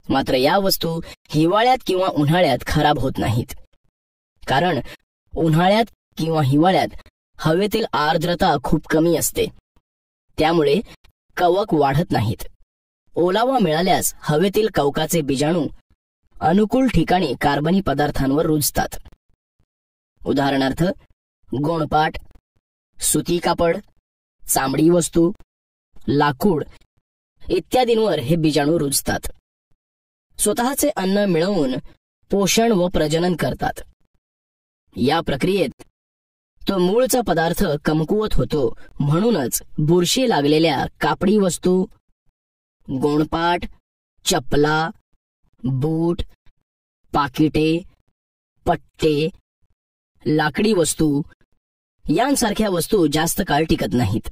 मात्र या वस्तू हिवाळ्यात किंवा उन्हाळ्यात खराब होत नाहीत, कारण उन्हाळ्यात किंवा हिवाळ्यात हवेतील आर्द्रता खूप कमी असते. त्यामुळे कवक वाढत नाहीत. ओलावा मिळाल्यास हवेतील कवकाचे बीजाणू अनुकूल ठिकाणी कार्बनी पदार्थांवर रुजतात. उदाहरणार्थ गोणपाट, सुती कापड, चामडी वस्तू, लाकूड इत्यादींवर हे बीजाणू रुजतात. स्वतःचे अन्न मिळवून पोषण व प्रजनन करतात. या प्रक्रियेत तो मूळचा पदार्थ कमकुवत होतो. म्हणूनच बुरशी लागलेल्या कापडी वस्तू, गोणपाट, चपला, बूट, पाकिटे, पट्टे, लाकडी वस्तू यांसारख्या वस्तू जास्त काळ टिकत नाहीत.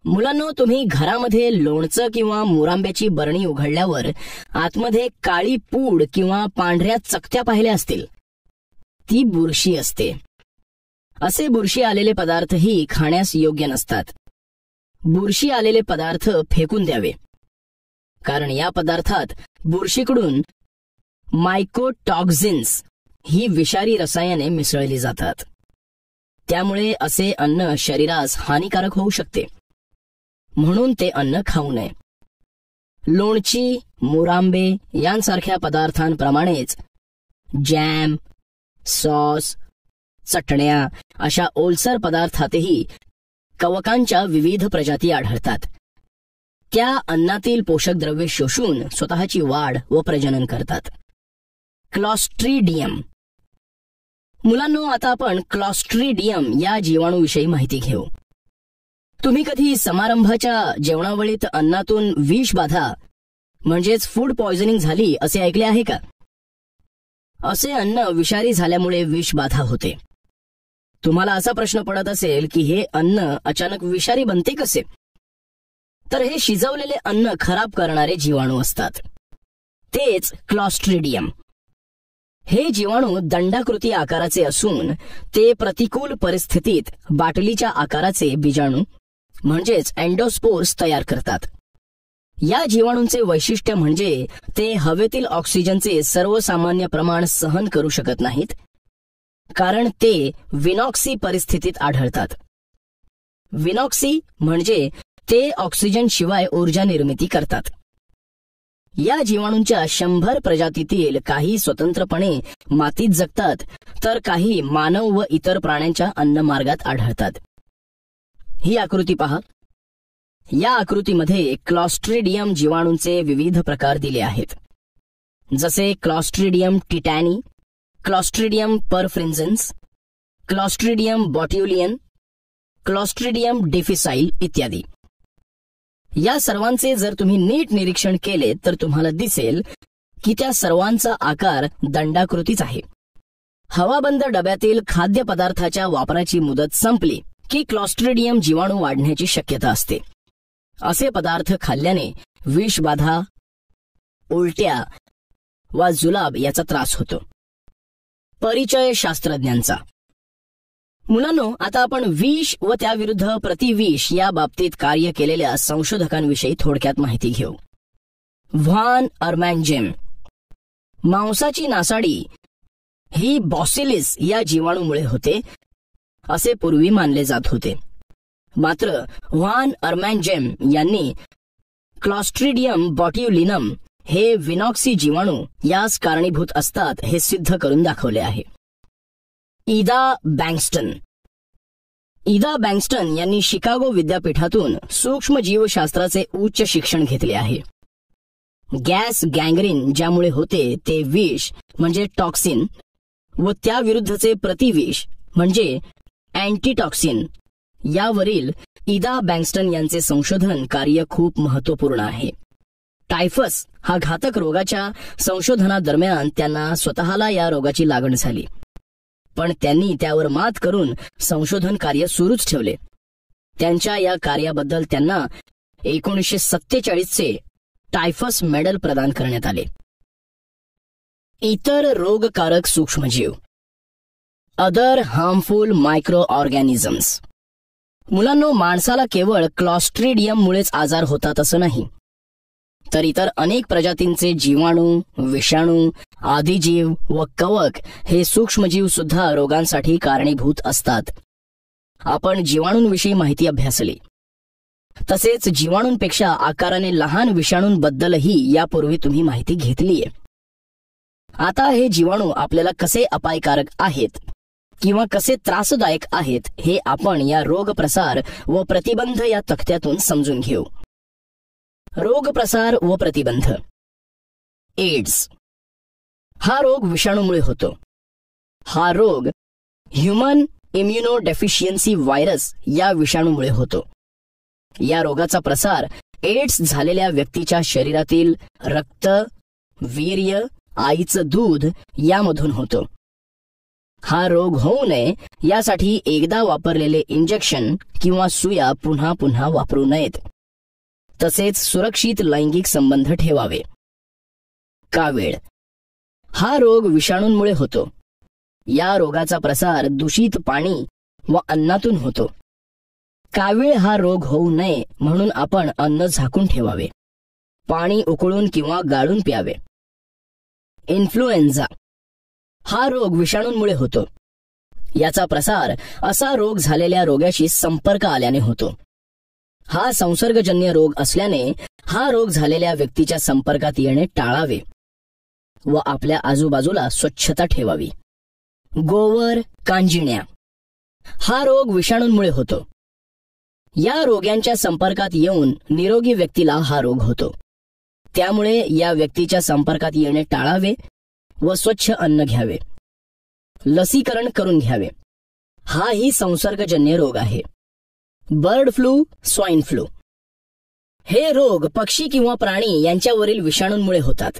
मुलांनो, तुम्ही घरामध्ये लोणचं किंवा मोरांब्याची बरणी उघडल्यावर आतमध्ये काळी पूड किंवा पांढऱ्या चकत्या पाहिल्या असतील. ती बुरशी असते. असे बुरशी आलेले पदार्थही खाण्यास योग्य नसतात. बुरशी आलेले पदार्थ फेकून द्यावे, कारण या पदार्थात बुरशीकडून मायकोटॉक्झिन्स ही विषारी रसायने मिसळली जातात. त्यामुळे असे अन्न शरीरास हानिकारक होऊ शकते. म्हणून ते अन्न खाऊ नये. लोणची, मोरांबे यांसारख्या पदार्थांप्रमाणेच जॅम, सॉस, चटण्या अशा ओलसर पदार्थातही कवकांच्या विविध प्रजाती आढळतात. त्या अन्नातील पोषक द्रव्ये शोषून स्वतःची वाढ व प्रजनन करतात. क्लॉस्ट्रीडियम. मुलांनो, आता आपण क्लॉस्ट्रीडियम या जीवाणूविषयी माहिती घेऊ. तुम्ही कधी समारंभाच्या जेवणावळीत अन्नातून विषबाधा म्हणजेच फूड पॉयझनिंग झाली असे ऐकले आहे का? असे अन्न विषारी झाल्यामुळे विषबाधा होते. तुम्हाला असा प्रश्न पडत असेल की हे अन्न अचानक विषारी बनते कसे? तर हे शिजवलेले अन्न खराब करणारे जीवाणू असतात, तेच क्लॉस्ट्रीडियम. हे जीवाणू दंडाकृती आकाराचे असून ते प्रतिकूल परिस्थितीत बाटलीच्या आकाराचे बीजाणू म्हणजेच एंडोस्पोर्स तयार करतात. या जीवाणूंचे वैशिष्ट्य म्हणजे ते हवेतील ऑक्सिजनचे सर्वसामान्य प्रमाण सहन करू शकत नाहीत, कारण ते विनॉक्सी परिस्थितीत आढळतात. विनॉक्सी म्हणजे ते ऑक्सिजन शिवाय ऊर्जा निर्मिती करतात. या जीवाणूंच्या 100 प्रजातीतील काही स्वतंत्रपणे मातीत जगतात, तर काही मानव व इतर प्राण्यांच्या अन्नमार्गात आढळतात. ही आकृती पहा. या आकृतीमध्ये क्लॉस्ट्रीडियम जीवाणूंचे विविध प्रकार दिले आहेत, जसे Clostridium tetani, Clostridium perfringens, Clostridium botulinum, Clostridium difficile इत्यादी. या सर्वांचे जर तुम्ही नीट निरीक्षण केले तर तुम्हाला दिसेल की त्या सर्वांचा आकार दंडाकृतीच आहे. हवाबंद डब्यातील खाद्यपदार्थाच्या वापराची मुदत संपली की क्लॉस्ट्रीडियम जीवाणू वाढण्याची शक्यता असते. असे पदार्थ खाल्ल्याने विषबाधा, उलट्या वा जुलाब याचा त्रास होतो. परिचय शास्त्रज्ञांचा. मुलांनो, आता आपण विष व त्याविरुद्ध प्रतिविष या बाबतीत कार्य केलेल्या संशोधकांविषयी थोडक्यात माहिती घेऊ. व्हान अर्मॅन्जेम. मांसाची नासाडी ही बॉसिलिस या जीवाणूमुळे होते असे पूर्वी मानले जात होते. मात्र व्हान अर्मॅन्जेम यांनी क्लॉस्ट्रीडियम बॉट्युलिनम हे विनॉक्सी जीवाणू यास कारणीभूत असतात हे सिद्ध करून दाखवले आहे. इदा बँक्स्टन. इदा बँक्स्टन यांनी शिकागो विद्यापीठातून सूक्ष्मजीवशास्त्राचे उच्च शिक्षण घेतले आहे. गॅस गँग्रीन ज्यामुळे होते ते विष म्हणजे टॉक्सिन व त्याविरुद्धचे प्रतिविष म्हणजे अँटीटॉक्सिन यावरील इदा बँक्स्टन यांचे संशोधन कार्य खूप महत्त्वपूर्ण आहे. टायफस हा घातक रोगाच्या संशोधनादरम्यान त्यांना स्वतःला या रोगाची लागण झाली, पण त्यांनी त्यावर मात करून संशोधन कार्य सुरूच ठेवले. त्यांच्या या कार्याबद्दल त्यांना 1947चे टायफस मेडल प्रदान करण्यात आले. इतर रोगकारक सूक्ष्मजीव. Other harmful micro organisms. मुलांनो, माणसाला केवळ क्लॉस्ट्रीडियममुळेच आजार होतात असं नाही, तर इतर अनेक प्रजातींचे जीवाणू, विषाणू, आदिजीव व कवक हे सूक्ष्मजीव सुद्धा रोगांसाठी कारणीभूत असतात. आपण जीवाणूंविषयी माहिती अभ्यासली, तसेच जीवाणूंपेक्षा आकाराने लहान विषाणूंबद्दलही यापूर्वी तुम्ही माहिती घेतलीय. आता हे जीवाणू आपल्याला कसे अपायकारक आहेत किंवा कसे त्रासदायक आहेत हे आपण या रोगप्रसार व प्रतिबंध या तक्त्यातून समजून घेऊ. रोगप्रसार व प्रतिबंध. एड्स हा रोग विषाणूमुळे होतो. हा रोग ह्युमन इम्युनोडेफिशियन्सी व्हायरस या विषाणूमुळे होतो. या रोगाचा प्रसार एड्स झालेल्या व्यक्तीच्या शरीरातील रक्त, वीर्य, आईचं दूध यामधून होतो. हा रोग होऊ नये यासाठी एकदा वापरलेले इंजेक्शन किंवा सुया पुन्हा पुन्हा वापरू नयेत. तसेच सुरक्षित लैंगिक संबंध ठेवावे. कावीळ हा रोग विषाणूंमुळे होतो. या रोगाचा प्रसार दूषित पाणी व अन्नातून होतो. कावीळ हा रोग होऊ नये म्हणून आपण अन्न झाकून ठेवावे. पाणी उकळून किंवा गाळून प्यावे. इन्फ्लुएन्झा हा रोग विषाणूंमुळे होतो. याचा प्रसार असा रोग झालेल्या रोग्याशी संपर्क आल्याने होतो. हा संसर्गजन्य रोग असल्याने हा रोग झालेल्या व्यक्तीच्या संपर्कात येणे टाळावे. व आपल्या आजूबाजूला स्वच्छता ठेवावी. गोवर, कांजिण्या हा रोग विषाणूंमुळे होतो. या रोग्यांच्या संपर्कात येऊन निरोगी व्यक्तीला हा रोग होतो. त्यामुळे या व्यक्तीच्या संपर्कात येणे टाळावे व स्वच्छ अन्न घ्यावे. लसीकरण करून घ्यावे. हाही संसर्गजन्य रोग आहे. बर्ड फ्लू, स्वाईन फ्लू हे रोग पक्षी किंवा प्राणी यांच्यावरील विषाणूंमुळे होतात.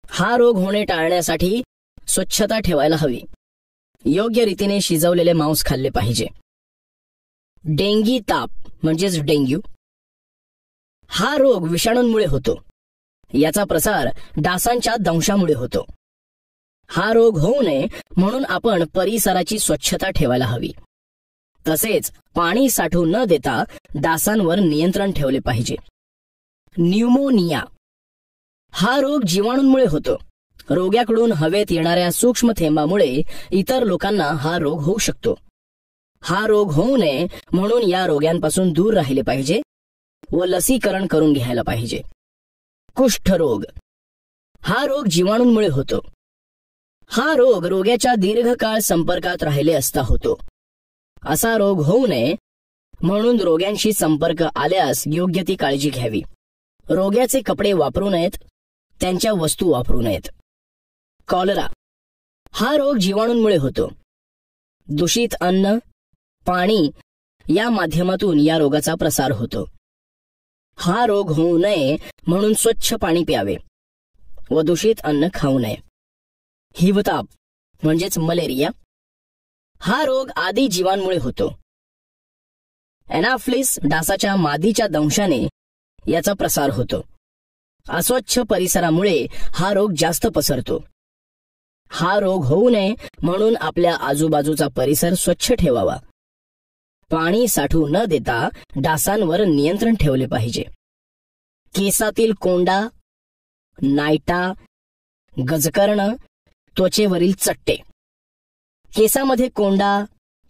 हा रोग होणे टाळण्यासाठी स्वच्छता ठेवायला हवी. योग्य रीतीने शिजवलेले मांस खाल्ले पाहिजे. डेंगी ताप म्हणजेच डेंग्यू हा रोग विषाणूंमुळे होतो. याचा प्रसार डासांच्या दंशामुळे होतो. हा रोग होऊ नये म्हणून आपण परिसराची स्वच्छता ठेवायला हवी. तसेच पाणी साठू न देता डासांवर नियंत्रण ठेवले पाहिजे. न्यूमोनिया हा रोग जीवाणूंमुळे होतो. रोग्याकडून हवेत येणाऱ्या सूक्ष्म थेंबामुळे इतर लोकांना हा रोग होऊ शकतो. हा रोग होऊ नये म्हणून या रोग्यांपासून दूर राहिले पाहिजे व लसीकरण करून घ्यायला पाहिजे. कुष्ठरोग हा रोग जीवाणूंमुळे होतो. हा रोग रोग्याच्या दीर्घकाळ संपर्कात राहिले असता होतो. असा रोग होऊ नये म्हणून रोग्यांशी संपर्क आल्यास योग्य ती काळजी घ्यावी. रोग्याचे कपडे वापरू नयेत, त्यांच्या वस्तू वापरू नयेत. कॉलरा हा रोग जीवाणूंमुळे होतो. दूषित अन्न, पाणी या माध्यमातून या रोगाचा प्रसार होतो. हा रोग होऊ नये म्हणून स्वच्छ पाणी प्यावे व दूषित अन्न खाऊ नये. हिवताप म्हणजेच मलेरिया हा रोग आदी जीवांमुळे होतो. एनाफ्लिस डासाच्या मादीच्या दंशाने याचा प्रसार होतो. अस्वच्छ परिसरामुळे हा रोग जास्त पसरतो. हा रोग होऊ नये म्हणून आपल्या आजूबाजूचा परिसर स्वच्छ ठेवावा. पाणी साठू न देता डासांवर नियंत्रण ठेवले पाहिजे. केसातील कोंडा, नायटा, गजकर्ण, त्वचेवरील चट्टे. केसामध्ये कोंडा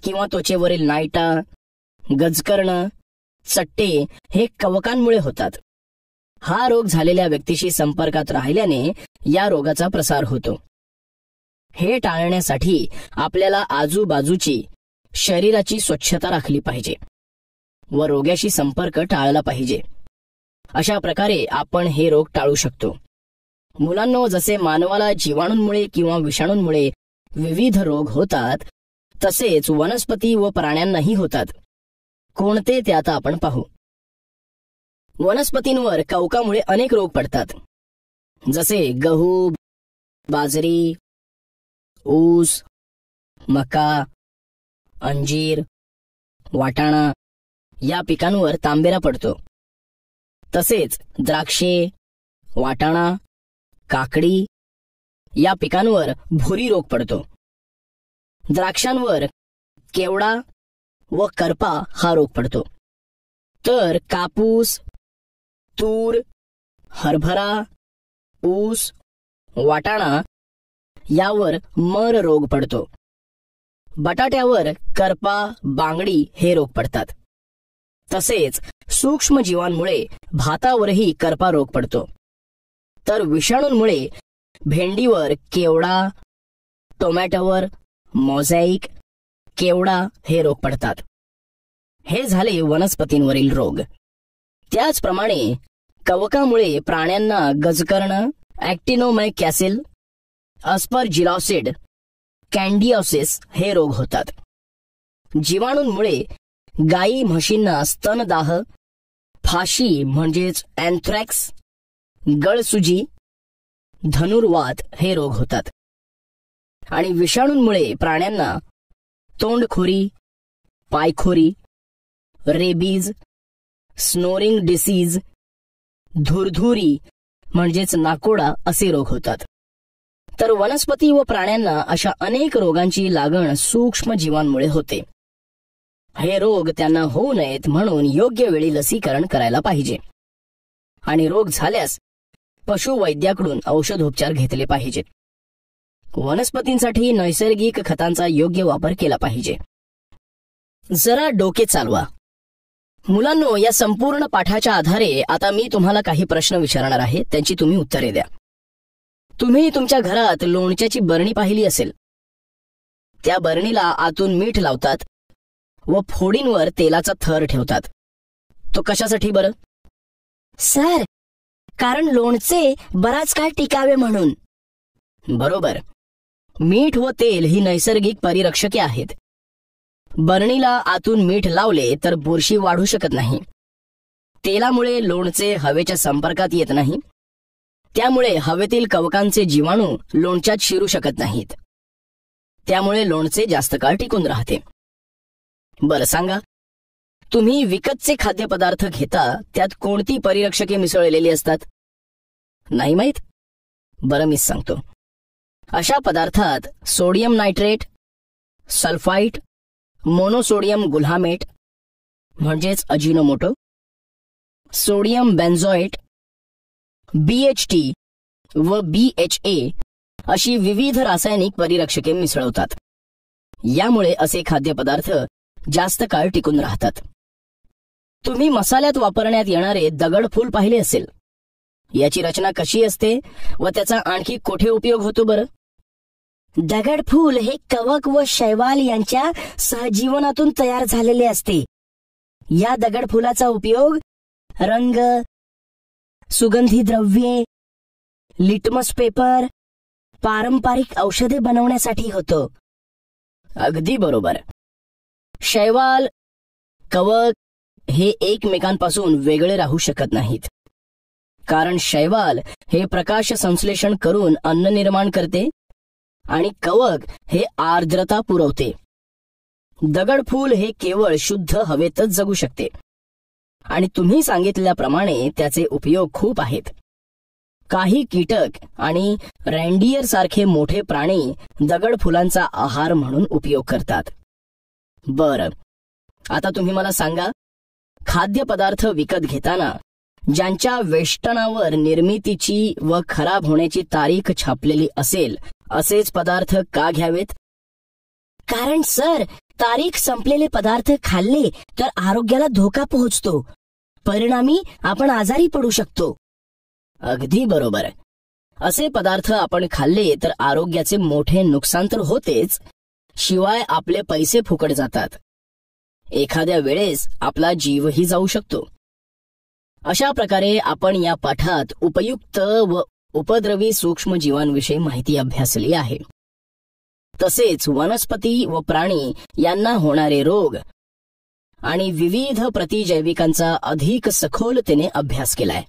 किंवा त्वचेवरील नायटा, गजकर्ण, चट्टे हे कवकांमुळे होतात. हा रोग झालेल्या व्यक्तीशी संपर्कात राहिल्याने या रोगाचा प्रसार होतो. हे टाळण्यासाठी आपल्याला आजूबाजूची शरीराची स्वच्छता राखली पाहिजे व रोग्याशी संपर्क टाळला पाहिजे. अशा प्रकारे आपण हे रोग टाळू शकतो. मुलांनो, जसे मानवाला जीवाणूंमुळे किंवा विषाणूंमुळे विविध रोग होतात तसेच वनस्पती व प्राण्यांनाही होतात. कोणते ते आता आपण पाहू. वनस्पतींवर कवकामुळे अनेक रोग पडतात. जसे गहू, बाजरी, ऊस, मका, अंजीर, वाटाणा या पिकांवर तांबेरा पडतो. तसेच द्राक्षे, वाटाणा, काकडी या पिकांवर भुरी रोग पडतो. द्राक्षांवर केवडा व करपा हा रोग पडतो. तर कापूस, तूर, हरभरा, ऊस, वाटाणा यावर मर रोग पडतो. बटाट्यावर करपा, बांगडी हे रोग पडतात. तसेच सूक्ष्म जीवांमुळे भातावरही करपा रोग पडतो. तर विषाणूंमुळे भेंडीवर केवडा, टोमॅटोवर मोझॅईक, केवडा हे रोग पडतात. हे झाले वनस्पतींवरील रोग. त्याचप्रमाणे कवकामुळे प्राण्यांना गजकर्ण, ॲक्टिनोमायकॅसिल, अस्परजिलॉसिड, कॅन्डिओसिस हे रोग होतात. जीवाणूंमुळे गायी म्हशींना स्तनदाह, फाशी म्हणजेच अँथ्रॅक्स, गळसुजी, धनुर्वात हे रोग होतात. आणि विषाणूंमुळे प्राण्यांना तोंडखोरी, पायखोरी, रेबीज, स्नोरिंग डिसीज, धुरधुरी म्हणजेच नाकोडा असे रोग होतात. तर वनस्पती व प्राण्यांना अशा अनेक रोगांची लागण सूक्ष्म जीवांमुळे होते. हे रोग त्यांना होऊ नयेत म्हणून योग्य वेळी लसीकरण करायला पाहिजे आणि रोग झाल्यास पशुवैद्याकडून औषधोपचार घेतले पाहिजेत. वनस्पतींसाठी नैसर्गिक खतांचा योग्य वापर केला पाहिजे. जरा डोके चालवा. मुलांनो, या संपूर्ण पाठाच्या आधारे आता मी तुम्हाला काही प्रश्न विचारणार आहे, त्यांची तुम्ही उत्तरे द्या. तुम्ही तुमच्या घरात लोणच्याची बरणी पाहिली असेल. त्या बरणीला आतून मीठ लावतात व फोडींवर तेलाचा थर ठेवतात. तो कशासाठी बरं? सर, कारण लोणचे बराच काळ टिकावे म्हणून. बरोबर. मीठ व तेल ही नैसर्गिक परिरक्षके आहेत. बरणीला आतून मीठ लावले तर बुरशी वाढू शकत नाही. तेलामुळे लोणचे हवेच्या संपर्कात येत नाही, त्यामुळे हवेतील कवकांचे जीवाणू लोणच्यात शिरू शकत नाहीत. त्यामुळे लोणचे जास्त काळ टिकून राहते. बरं सांगा, तुम्ही विकतचे खाद्यपदार्थ घेता त्यात कोणती परिरक्षके मिसळलेली असतात? नाही माहीत? बरं, मीच सांगतो. अशा पदार्थात सोडियम नायट्रेट, सल्फाइट, मोनोसोडियम गुल्हामेट म्हणजेच अजिनोमोटो, सोडियम बेन्झोएट, BHT व BHA अशी विविध रासायनिक परिरक्षके मिसळवतात. यामुळे असे खाद्यपदार्थ जास्त काळ टिकून राहतात. तुम्ही मसाल्यात वापरण्यात येणारे दगडफूल पाहिले असेल. याची रचना कशी असते व त्याचा आणखी कोठे उपयोग होतो बरं? दगडफूल हे कवक व शैवाल यांच्या सहजीवनातून तयार झालेले असते. या दगडफुलाचा उपयोग रंग, सुगंधी द्रव्ये, लिटमस पेपर, पारंपरिक औषधे बनवण्यासाठी होतो. अगदी बरोबर. शैवाल, कवक हे एकमेकांपासून वेगळे राहू शकत नाहीत, कारण शैवाल हे प्रकाश संश्लेषण करून अन्न निर्माण करते आणि कवक हे आर्द्रता पुरवते. दगडफूल हे केवळ शुद्ध हवेतच जगू शकते आणि तुम्ही सांगितल्याप्रमाणे त्याचे उपयोग खूप आहेत. काही कीटक आणि रेंडियर सारखे मोठे प्राणी दगडफुलांचा आहार म्हणून उपयोग करतात. बरं, आता तुम्ही मला सांगा, खाद्यपदार्थ विकत घेताना ज्यांच्या वेष्टनावर निर्मितीची व खराब होण्याची तारीख छापलेली असेल असेच पदार्थ का घ्यावेत? कारण सर, तारीख संपलेले पदार्थ खाल्ले तर आरोग्याला धोका पोहोचतो. परिणामी आपण आजारी पडू शकतो. अगदी बरोबर. असे पदार्थ आपण खाल्ले तर आरोग्याचे मोठे नुकसान तर होतेच, शिवाय आपले पैसे फुकट जातात. एखाद्या वेळेस आपला जीवही जाऊ शकतो. अशा प्रकारे आपण या पाठात उपयुक्त व उपद्रवी सूक्ष्मजीवांविषयी माहिती अभ्यासली आहे. तसेच वनस्पती व प्राणी यांना होणारे रोग आणि विविध प्रतिजैविकांचा अधिक सखोलतेने अभ्यास केलाय.